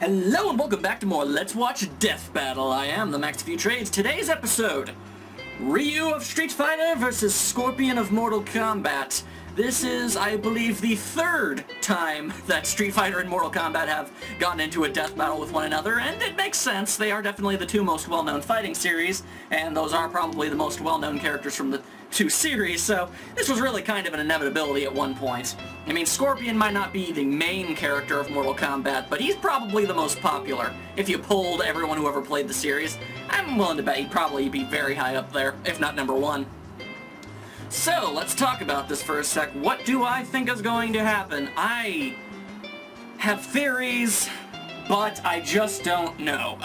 Hello and welcome back to more Let's Watch Death Battle. I am the Max Few Trades. Today's episode, Ryu of Street Fighter versus Scorpion of Mortal Kombat. This is, I believe, the third time that Street Fighter and Mortal Kombat have gotten into a death battle with one another, and it makes sense. They are definitely the two most well-known fighting series, and those are probably the most well-known characters from the two series, so this was really kind of an inevitability at one point. I mean, Scorpion might not be the main character of Mortal Kombat, but he's probably the most popular. If you polled everyone who ever played the series, I'm willing to bet he'd probably be very high up there, if not number one. So, let's talk about this for a sec. What do I think is going to happen? I have theories, but I just don't know.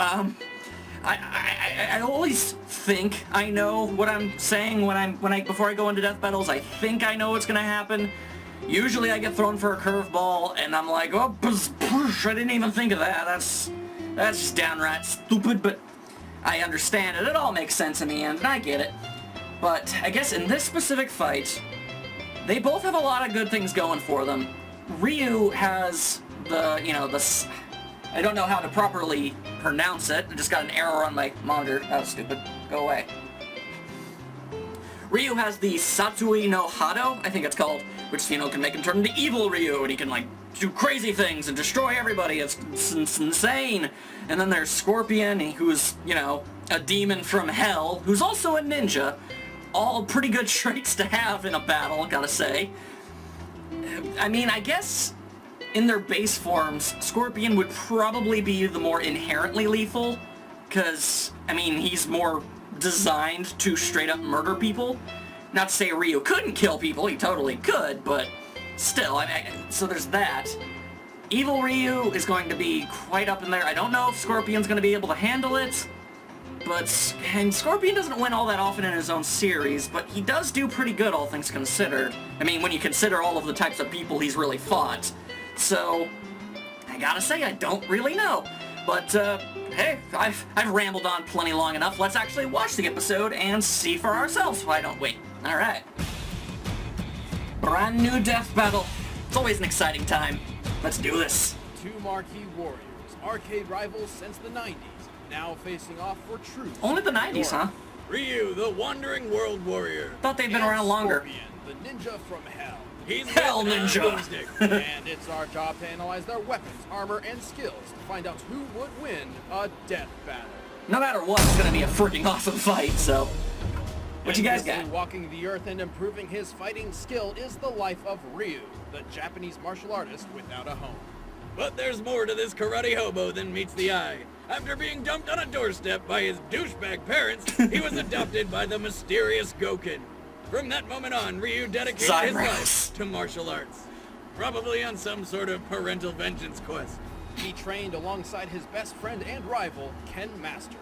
I always think I know what I'm saying before I go into death battles. I think I know what's gonna happen. Usually I get thrown for a curveball and I'm like, oh, I didn't even think of that. That's just downright stupid, but I understand it. It all makes sense in the end, and I get it. But I guess in this specific fight, they both have a lot of good things going for them. Ryu has I don't know how to properly pronounce it. I just got an error on my monitor. That was stupid. Go away. Ryu has the Satsui no Hado, I think it's called, which, can make him turn into evil Ryu, and he can, do crazy things and destroy everybody. It's insane. And then there's Scorpion, who's, a demon from hell, who's also a ninja. All pretty good traits to have in a battle, gotta say. I mean, I guess in their base forms, Scorpion would probably be the more inherently lethal, because, he's more designed to straight up murder people. Not to say Ryu couldn't kill people, he totally could, but still, so there's that. Evil Ryu is going to be quite up in there. I don't know if Scorpion's going to be able to handle it, and Scorpion doesn't win all that often in his own series, but he does do pretty good, all things considered. When you consider all of the types of people he's really fought. So, I gotta say, I don't really know. But, hey, I've rambled on plenty long enough. Let's actually watch the episode and see for ourselves, why don't we? Alright. Brand new death battle. It's always an exciting time. Let's do this. Two marquee warriors, arcade rivals since the 90s, now facing off for truth. Only the 90s, huh? Ryu, the wandering world warrior. Thought they'd been around longer. Scorpion, the ninja from hell. He's Hell Ninja! And it's our job to analyze their weapons, armor, and skills to find out who would win a death battle. No matter what, it's gonna be a freaking awesome fight, so... What you guys got? Walking the earth and improving his fighting skill is the life of Ryu, the Japanese martial artist without a home. But there's more to this karate hobo than meets the eye. After being dumped on a doorstep by his douchebag parents, he was adopted by the mysterious Gouken. From that moment on, Ryu dedicated his life to martial arts. Probably on some sort of parental vengeance quest. He trained alongside his best friend and rival, Ken Masters.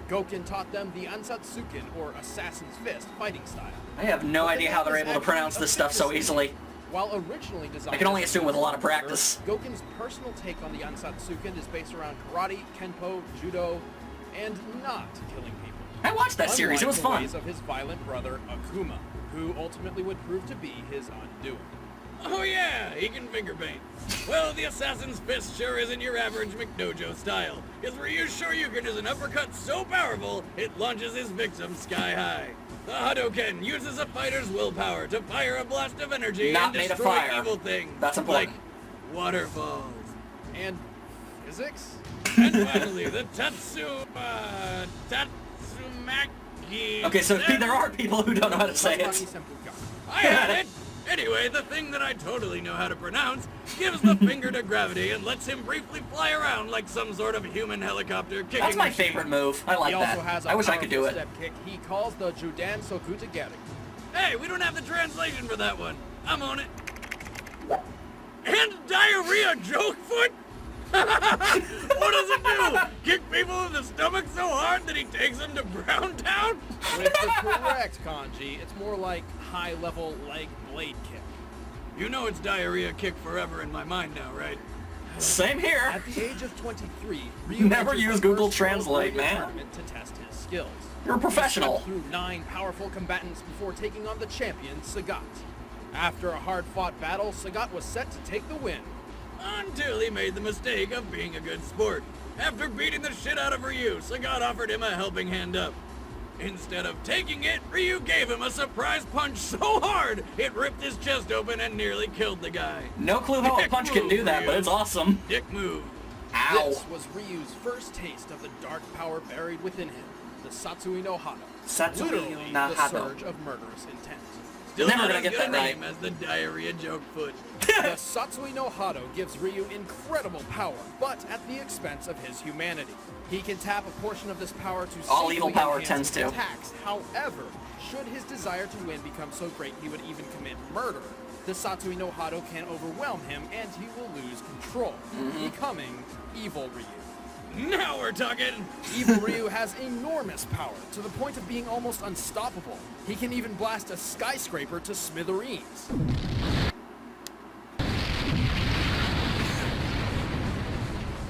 Gouken taught them the Ansatsuken, or Assassin's Fist, fighting style. I have no idea how they're able to pronounce this stuff so easily. While originally designed, I can only assume with a lot of practice. Gouken's personal take on the Ansatsuken is based around karate, kenpo, judo, and not killing people. I watched that series, it was fun. Unlike the ways of his violent brother, Akuma, who ultimately would prove to be his undoing. Oh yeah, he can finger paint. Well, the Assassin's Fist sure isn't your average McDojo style. His Ryu's Shoryuken is an uppercut so powerful, it launches his victim sky high. The Hadouken uses a fighter's willpower to fire a blast of energy and destroy evil things. That's important. Like waterfalls. And physics? And finally, the Tatsumaki. Okay, so there are people who don't know how to say it. I had it! Anyway, the thing that I totally know how to pronounce gives the finger to gravity and lets him briefly fly around like some sort of human helicopter kicking. That's my favorite move. I like that. He also has a I wish I could do it. step kick he calls the Judan Sokuta Geri. Hey, we don't have the translation for that one. I'm on it. And diarrhea joke foot? What does it do? Kick people in the stomach so hard that he takes them to Brown Town? With the correct kanji, it's more like high-level leg blade kick. You know it's diarrhea kick forever in my mind now, right? Same here. At the age of 23, Ryu Never use Google Translate, man. To test his skills. You're a professional. He through 9 powerful combatants before taking on the champion, Sagat. After a hard-fought battle, Sagat was set to take the win. until he made the mistake of being a good sport. After beating the shit out of Ryu, Sagat offered him a helping hand up. Instead of taking it, Ryu gave him a surprise punch so hard, it ripped his chest open and nearly killed the guy. No clue how a Dick punch can do move, that, Ryu. but it's awesome. Dick move. Ow. This was Ryu's first taste of the dark power buried within him, the Satsui no Hado. Satsui Literally, no the Hado. surge of murderous intent. Still Never not gonna as get good a that right. name as the diarrhea joke foot. The Satsui no Hado gives Ryu incredible power, but at the expense of his humanity. He can tap a portion of this power to All safely evil power enhance tends his to. attacks. However, should his desire to win become so great he would even commit murder, the Satsui no Hado can overwhelm him and he will lose control, becoming Evil Ryu. Now we're talking! Evil Ryu has enormous power, to the point of being almost unstoppable. He can even blast a skyscraper to smithereens.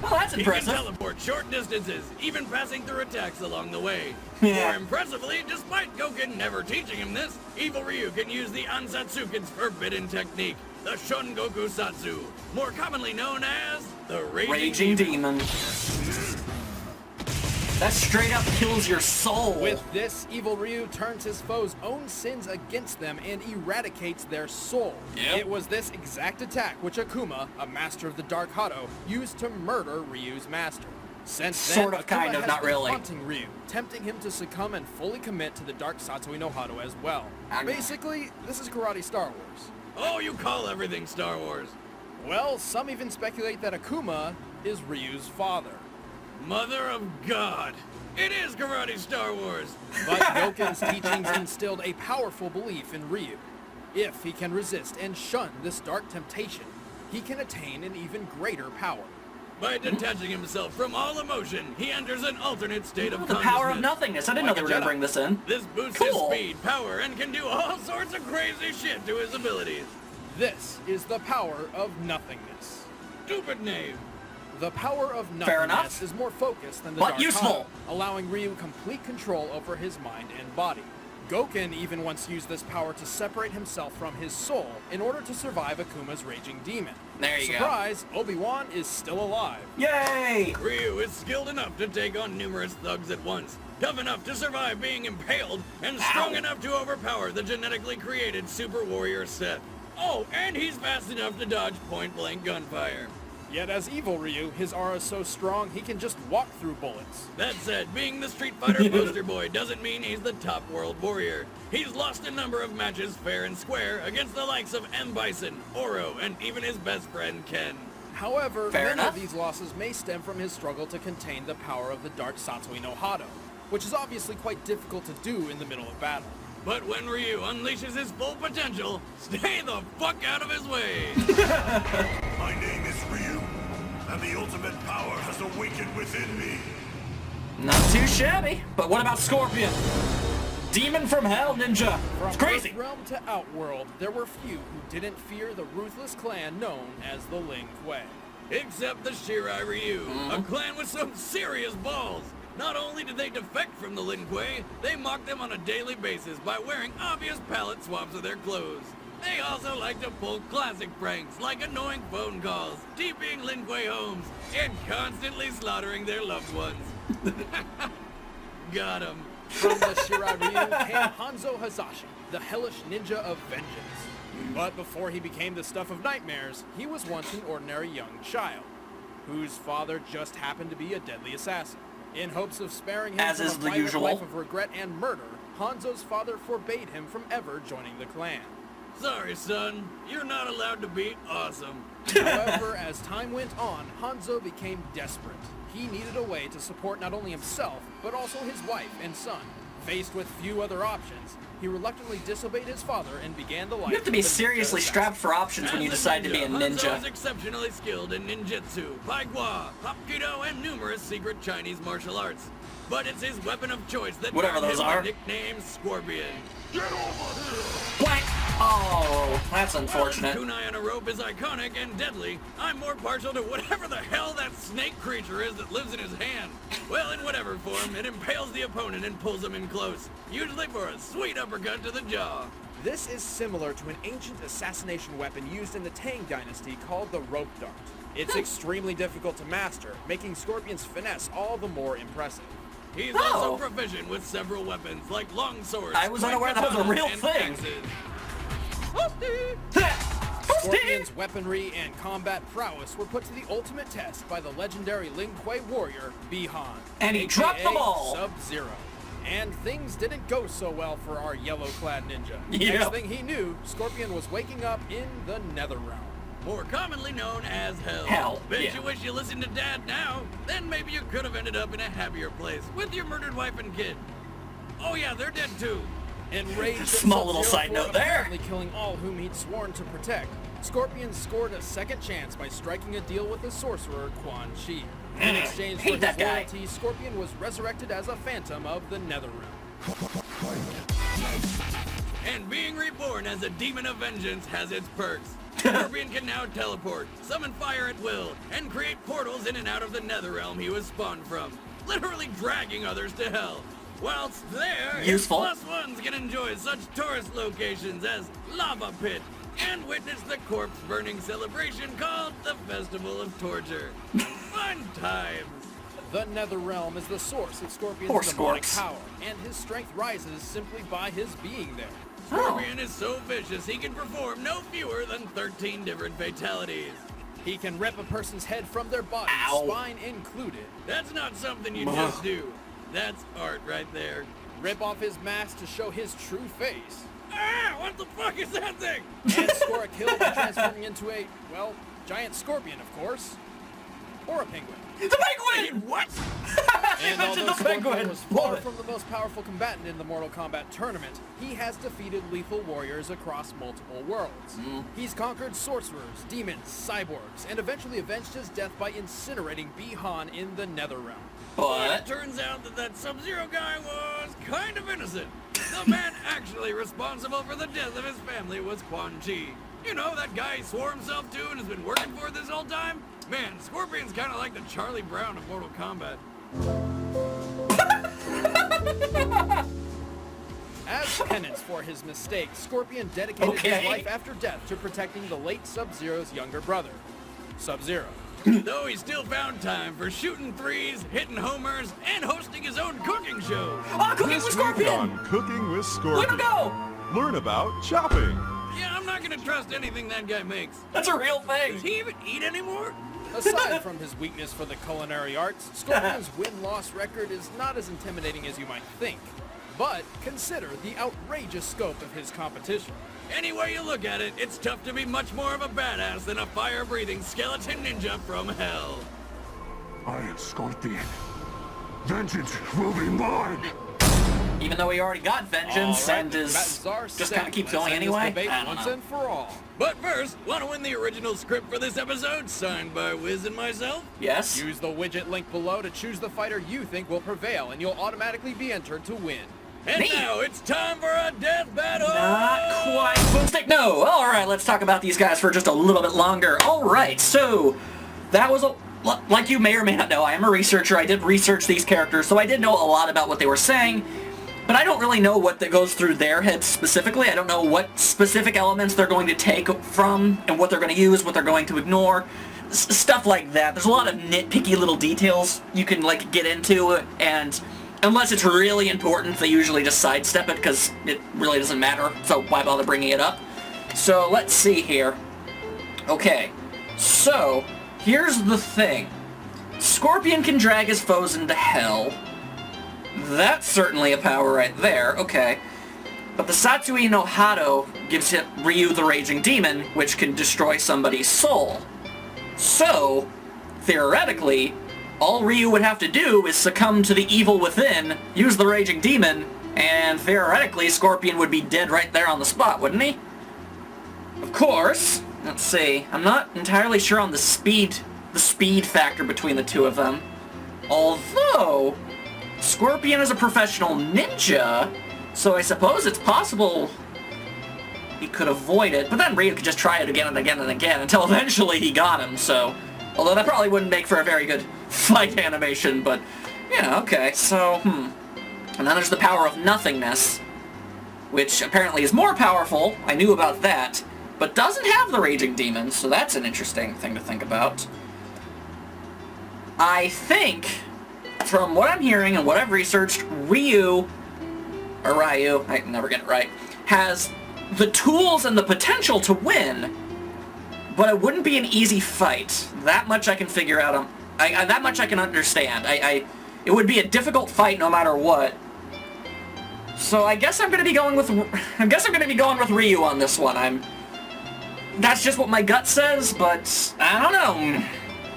Oh, that's He can impressive. teleport short distances, even passing through attacks along the way. Yeah. More impressively, despite Goken never teaching him this, Evil Ryu can use the Ansatsuken's forbidden technique, the Shun Goku Satsu, more commonly known as the Raging Demon. That straight up kills your soul. With this, Evil Ryu turns his foes' own sins against them and eradicates their soul. Yep. It was this exact attack which Akuma, a master of the Dark Hado, used to murder Ryu's master. Since then, Sort of, Akuma kind of, has not been really. haunting Ryu, tempting him to succumb and fully commit to the Dark Satsui no Hado as well. Basically, this is karate Star Wars. Oh, you call everything Star Wars. Well, some even speculate that Akuma is Ryu's father. Mother of God. It is karate Star Wars. But Goken's teachings instilled a powerful belief in Ryu. If he can resist and shun this dark temptation, he can attain an even greater power. By detaching himself from all emotion, he enters an alternate state of The consciousness. power of nothingness. I didn't know Like they a were gonna Jedi. bring this in. This boosts Cool. his speed, power, and can do all sorts of crazy shit to his abilities. This is the power of nothingness. Stupid name. The power of Fair enough. nothingness is more focused than the But Dark useful. Hado, allowing Ryu complete control over his mind and body. Goken even once used this power to separate himself from his soul in order to survive Akuma's raging demon. There you go. Surprise, Obi-Wan is still alive. Yay! Ryu is skilled enough to take on numerous thugs at once, tough enough to survive being impaled, and strong Ow. enough to overpower the genetically created Super Warrior Seth. Oh, and he's fast enough to dodge point-blank gunfire. Yet as Evil Ryu, his aura is so strong he can just walk through bullets. That said, being the Street Fighter poster boy doesn't mean he's the top world warrior. He's lost a number of matches fair and square against the likes of M. Bison, Oro, and even his best friend Ken. However, Fair many enough. of these losses may stem from his struggle to contain the power of the Dark Satsui no Hado, which is obviously quite difficult to do in the middle of battle. But when Ryu unleashes his full potential, stay the fuck out of his way. My name is Ryu, and the ultimate power has awakened within me. Not too shabby. But what about Scorpion? Demon from hell, ninja. From It's crazy. Earthrealm to Outworld, there were few who didn't fear the ruthless clan known as the Ling Kuei. Except the Shirai Ryu, a clan with some serious balls. Not only did they defect from the Lin Kuei, they mocked them on a daily basis by wearing obvious palette swaps of their clothes. They also like to pull classic pranks like annoying phone calls, TPing Lin Kuei homes, and constantly slaughtering their loved ones. Got 'em. From the Shirai Ryu came Hanzo Hazashi, the hellish ninja of vengeance. But before he became the stuff of nightmares, he was once an ordinary young child, whose father just happened to be a deadly assassin. In hopes of sparing him As from is a the violent usual. life of regret and murder, Hanzo's father forbade him from ever joining the clan. Sorry, son. You're not allowed to be awesome. However, as time went on, Hanzo became desperate. He needed a way to support not only himself, but also his wife and son. Faced with few other options, he reluctantly disobeyed his father and began the life You have to be of a ninja seriously assassin. strapped for options when you As decide to be a Hanzo ninja. is exceptionally skilled in ninjutsu, pai gua, hapkido, and numerous secret Chinese martial arts. But it's his weapon of choice that Whatever earned those him are. the nickname Scorpion. Blank. Oh, that's While unfortunate. his kunai on a rope is iconic and deadly, I'm more partial to whatever the hell that snake creature is that lives in his hand. Well, in whatever form, it impales the opponent and pulls him in close, usually for a sweet uppercut to the jaw. This is similar to an ancient assassination weapon used in the Tang Dynasty called the rope dart. It's extremely difficult to master, making Scorpion's finesse all the more impressive. He's Oh. also proficient with several weapons like long swords. I was quick unaware that was a katanas, real and thing. axes. Scorpion's weaponry and combat prowess were put to the ultimate test by the legendary Lin Kuei warrior, Bi-Han. And he aka dropped the ball. Sub-Zero. And things didn't go so well for our yellow-clad ninja. Yep. Next thing he knew, Scorpion was waking up in the Netherrealm. More commonly known as Hell. Hell, Bet yeah. you wish you listened to Dad now. Then maybe you could have ended up in a happier place with your murdered wife and kid. Oh yeah, they're dead too. Enraged at Small little Sub-Zero side for note there. apparently killing all whom he'd sworn to protect, Scorpion scored a second chance by striking a deal with the sorcerer Quan Chi. In exchange for hate his that guy. loyalty, Scorpion was resurrected as a phantom of the Netherrealm. And being reborn as a demon of vengeance has its perks. Scorpion can now teleport, summon fire at will, and create portals in and out of the Netherrealm he was spawned from, literally dragging others to hell. Whilst there, his Useful. plus ones can enjoy such tourist locations as Lava Pit and witness the corpse burning celebration called the Festival of Torture. Fun times. The Netherrealm is the source of Scorpion's Poor demonic Scorps. power, and his strength rises simply by his being there. Oh. Scorpion is so vicious he can perform no fewer than 13 different fatalities. He can rip a person's head from their body, Ow. spine included, That's not something you Ugh. just do. That's art right there. rip off his mask to show his true face, Ah, what the fuck is that thing? and score a kill by transforming into a, well, giant scorpion, of course. Or a penguin. The penguin! What? And mentioned although the Scorpion penguin. was far Love it. from the most powerful combatant in the Mortal Kombat tournament, he has defeated lethal warriors across multiple worlds. He's conquered sorcerers, demons, cyborgs, and eventually avenged his death by incinerating Bi-Han in the Netherrealm. But it But turns out that Sub-Zero guy was kind of innocent. The man actually responsible for the death of his family was Quan Chi. You know, that guy he swore himself to and has been working for this whole time? Man, Scorpion's kind of like the Charlie Brown of Mortal Kombat. As penance for his mistake, Scorpion dedicated Okay. his life after death to protecting the late Sub-Zero's younger brother, Sub-Zero. Though he still found time for shooting threes, hitting homers, and hosting his own cooking show. oh, cooking with This week Scorpion! on Cooking with Way to Scorpion. go! Learn about chopping. Yeah, I'm not gonna trust anything that guy makes. That's a real thing. Does he even eat anymore? Aside from his weakness for the culinary arts, Scorpion's win-loss record is not as intimidating as you might think. But consider the outrageous scope of his competition. Any way you look at it, it's tough to be much more of a badass than a fire-breathing skeleton ninja from hell. I am Scorpion. Vengeance will be mine. Even though he already got vengeance All right, and is Batzar just set. kind of keeps Let's going end this anyway. debate I don't once know. and for all. But first, want to win the original script for this episode, signed by Wiz and myself? Yes. Use the widget link below to choose the fighter you think will prevail, and you'll automatically be entered to win. And Me? now it's time for a death battle! Not quite. Boomstick, no. All right, let's talk about these guys for just a little bit longer. All right, so that was like you may or may not know, I am a researcher. I did research these characters, so I did know a lot about what they were saying. But I don't really know what that goes through their heads specifically. I don't know what specific elements they're going to take from and what they're going to use, what they're going to ignore. Stuff like that. There's a lot of nitpicky little details you can like get into, and unless it's really important, they usually just sidestep it because it really doesn't matter, so why bother bringing it up? So let's see here. Okay, so here's the thing. Scorpion can drag his foes into hell. That's certainly a power right there, okay. But the Satsui no Hado gives him Ryu the Raging Demon, which can destroy somebody's soul. So, theoretically, all Ryu would have to do is succumb to the evil within, use the Raging Demon, and theoretically Scorpion would be dead right there on the spot, wouldn't he? Of course, let's see, I'm not entirely sure on the speed factor between the two of them. Although, Scorpion is a professional ninja, so I suppose it's possible he could avoid it, but then Ryu could just try it again and again and again until eventually he got him, so... Although that probably wouldn't make for a very good fight animation, but... Yeah, okay, so, And then there's the power of nothingness, which apparently is more powerful. I knew about that, but doesn't have the Raging Demon, so that's an interesting thing to think about. I think, from what I'm hearing and what I've researched, Ryu, I never get it right, has the tools and the potential to win, but it wouldn't be an easy fight. That much I can figure out. That much I can understand. It would be a difficult fight no matter what. So I guess I'm gonna be going with Ryu on this one. That's just what my gut says, but I don't know.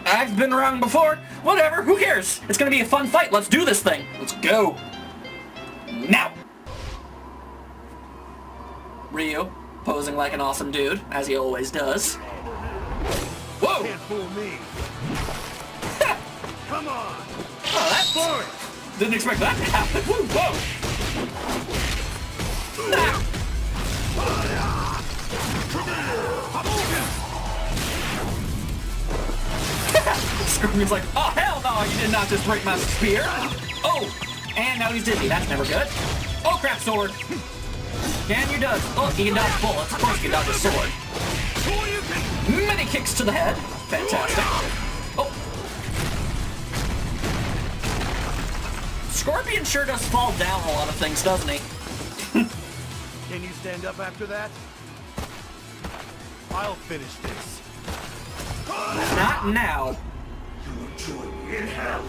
I've been wrong before. Whatever, who cares? It's gonna be a fun fight. Let's do this thing. Let's go. Now. Ryu, posing like an awesome dude, as he always does. Whoa! Can't fool me. Come on. Oh, that's forward. Didn't expect that to happen. Woo, whoa! Scorpion's like, oh hell no, you did not just break my spear. Oh, and now he's dizzy. That's never good. Oh crap, sword. Can you dodge? Oh, he can dodge bullets. Of course he can dodge a sword. Many kicks to the head. Fantastic. Oh. Scorpion sure does fall down a lot of things, doesn't he? Can you stand up after that? I'll finish this. Not now. You will join me in hell.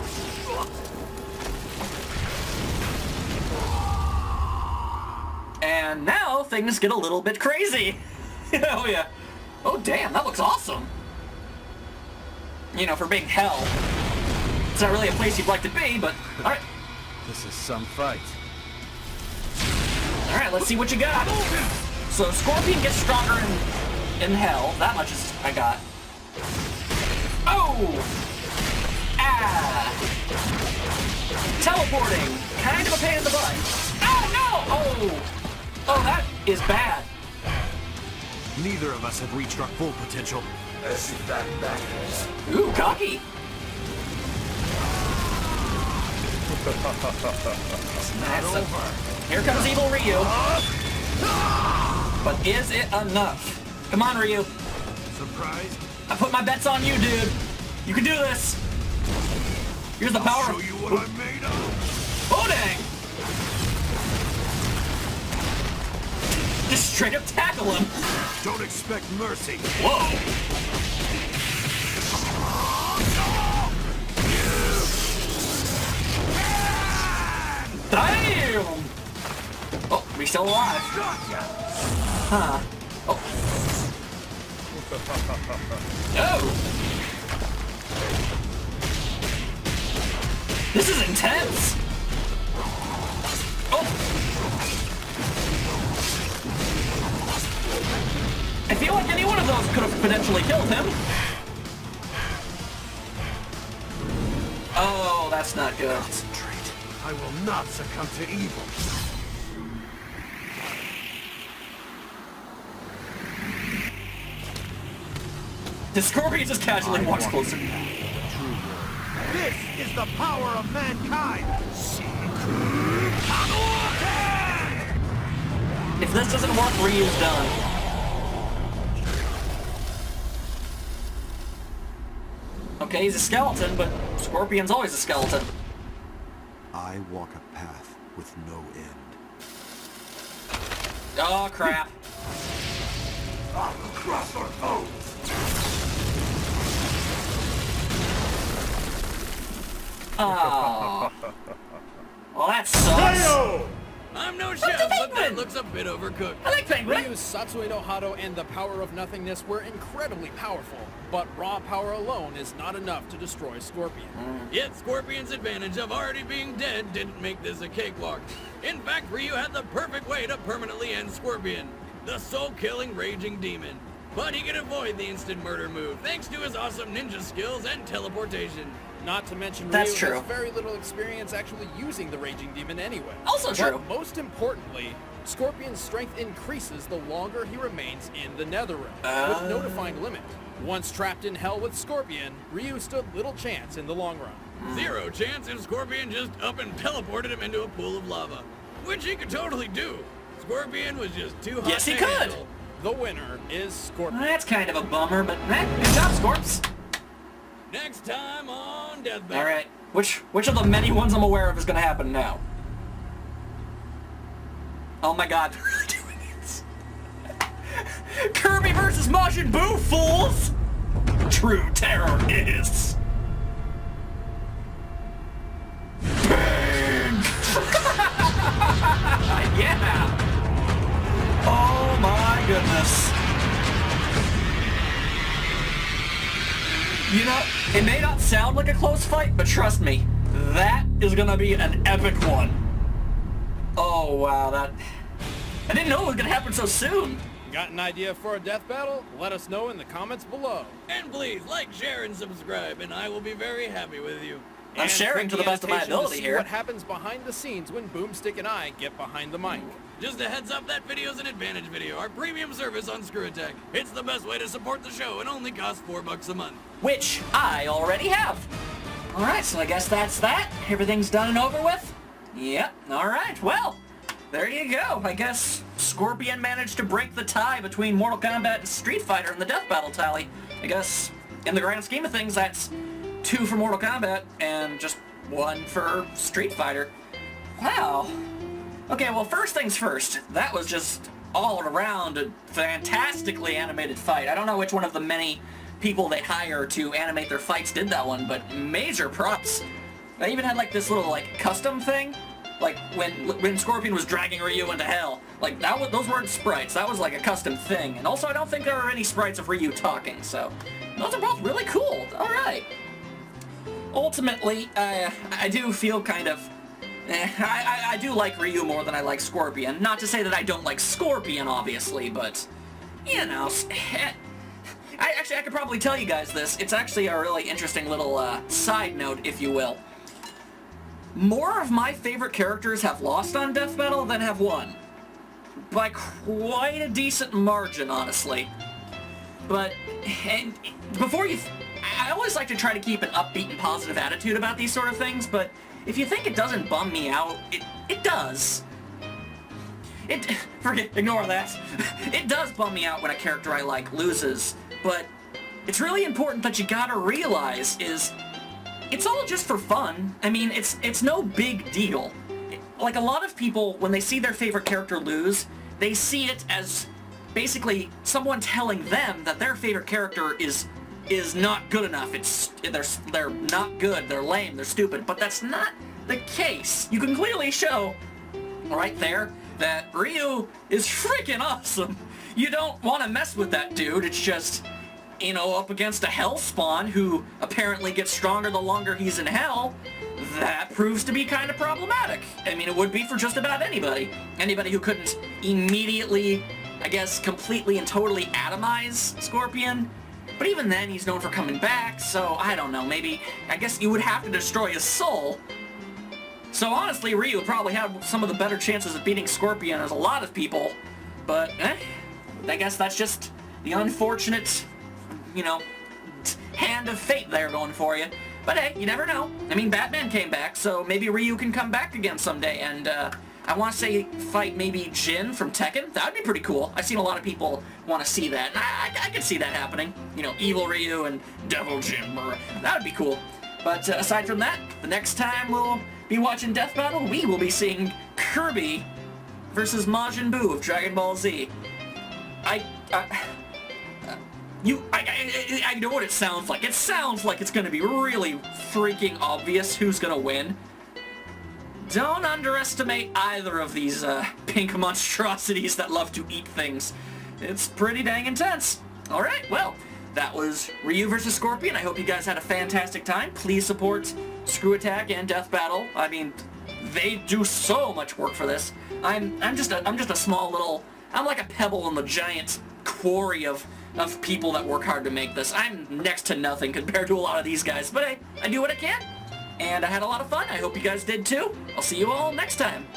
And now things get a little bit crazy. Oh yeah. Oh damn, that looks awesome. You know, for being hell. It's not really a place you'd like to be, but alright. This is some fight. Alright, let's see what you got. So Scorpion gets stronger in hell. That much is I got. Oh! Ah! Teleporting! Kind of a pain in the butt. Oh no! Oh! Oh, that is bad. Neither of us have reached our full potential. As if that matters. Ooh, cocky! Here comes evil Ryu. But is it enough? Come on, Ryu. Surprised? I put my bets on you, dude. You can do this. Here's the power. Show you what I'm made of. Oh, dang. Just straight up tackle him. Don't expect mercy. Whoa. Damn. Oh, we still alive. Huh. Oh. Oh. This is intense. Oh. I feel like any one of those could have potentially killed him. Oh, that's not good. Concentrate. I will not succumb to evil. The Scorpion just casually walks closer. This is the power of mankind. If this doesn't work, Ryu's done. Okay, he's a skeleton, but Scorpion's always a skeleton. I walk a path with no end. Oh, crap. I will crush our foes. Oh. Well, that sucks. I'm no chef, but that looks a bit overcooked. I like Penguin. Ryu's Satsui no Hado and the Power of Nothingness were incredibly powerful, but raw power alone is not enough to destroy Scorpion. Yet Scorpion's advantage of already being dead didn't make this a cakewalk. In fact, Ryu had the perfect way to permanently end Scorpion, the soul-killing Raging Demon. But he could avoid the instant murder move thanks to his awesome ninja skills and teleportation. Not to mention That's Ryu true. has very little experience actually using the Raging Demon anyway. Also true. But most importantly, Scorpion's strength increases the longer he remains in the Netherrealm, with no defined limit. Once trapped in hell with Scorpion, Ryu stood little chance in the long run. Zero chance if Scorpion just up and teleported him into a pool of lava, which he could totally do. Scorpion was just too hot Yes, he to could. handle. The winner is Scorpion. That's kind of a bummer, but good job, Scorps. Next time on Death Battle. All right, which of the many ones I'm aware of is going to happen now? Oh my God, they're really doing it. Kirby versus Majin Buu, fools! True terror is... Bang! Yeah! Oh my goodness. You know, it may not sound like a close fight, but trust me, that is gonna be an epic one. Oh wow, I didn't know it was gonna happen so soon. Got an idea for a death battle? Let us know in the comments below. And please like, share, and subscribe, and I will be very happy with you. I'm And sharing click to the best of my annotation to ability see here. What happens behind the scenes when Boomstick and I get behind the mic. Just a heads up, that video's an Advantage video, our premium service on Screw Attack. It's the best way to support the show and only costs $4 a month. Which I already have. Alright, so I guess that's that. Everything's done and over with? Yep, alright, well, there you go. I guess Scorpion managed to break the tie between Mortal Kombat and Street Fighter in the death battle tally. I guess, in the grand scheme of things, that's 2 for Mortal Kombat and just 1 for Street Fighter. Wow. Okay, well, first things first. That was just all around a fantastically animated fight. I don't know which one of the many people they hire to animate their fights did that one, but major props. They even had like this little like custom thing, like when Scorpion was dragging Ryu into hell. Like those weren't sprites. That was like a custom thing. And also, I don't think there are any sprites of Ryu talking. So those are both really cool. All right. Ultimately, I do feel kind of. I do like Ryu more than I like Scorpion. Not to say that I don't like Scorpion, obviously, but you know. I could probably tell you guys this. It's actually a really interesting little side note, if you will. More of my favorite characters have lost on Death Battle than have won. By quite a decent margin, honestly. But, and before you... I always like to try to keep an upbeat and positive attitude about these sort of things, but if you think it doesn't bum me out, it does. Ignore that. It does bum me out when a character I like loses, but it's really important that you gotta realize is it's all just for fun. I mean, it's no big deal. Like a lot of people, when they see their favorite character lose, they see it as basically someone telling them that their favorite character is not good enough. They're not good, they're lame, they're stupid, but that's not the case. You can clearly show right there that Ryu is freaking awesome. You don't want to mess with that dude. It's just, you know, up against a hell spawn who apparently gets stronger the longer he's in hell. That proves to be kind of problematic. I mean, it would be for just about anybody. Anybody who couldn't immediately, I guess, completely and totally atomize Scorpion. But even then, he's known for coming back, so I don't know, maybe, I guess you would have to destroy his soul. So honestly, Ryu would probably have some of the better chances of beating Scorpion as a lot of people, but, I guess that's just the unfortunate, you know, hand of fate there going for you. But hey, you never know. I mean, Batman came back, so maybe Ryu can come back again someday, and, I want to say fight maybe Jin from Tekken. That would be pretty cool. I've seen a lot of people want to see that. I could see that happening. You know, Evil Ryu and Devil Jin. That would be cool. But aside from that, the next time we'll be watching Death Battle, we will be seeing Kirby versus Majin Buu of Dragon Ball Z. I know what it sounds like. It sounds like it's going to be really freaking obvious who's going to win. Don't underestimate either of these pink monstrosities that love to eat things. It's pretty dang intense. Alright, well, that was Ryu vs. Scorpion. I hope you guys had a fantastic time. Please support Screw Attack and Death Battle. I mean, they do so much work for this. I'm just a small little... I'm like a pebble in the giant quarry of people that work hard to make this. I'm next to nothing compared to a lot of these guys. But hey, I do what I can. And I had a lot of fun. I hope you guys did too. I'll see you all next time.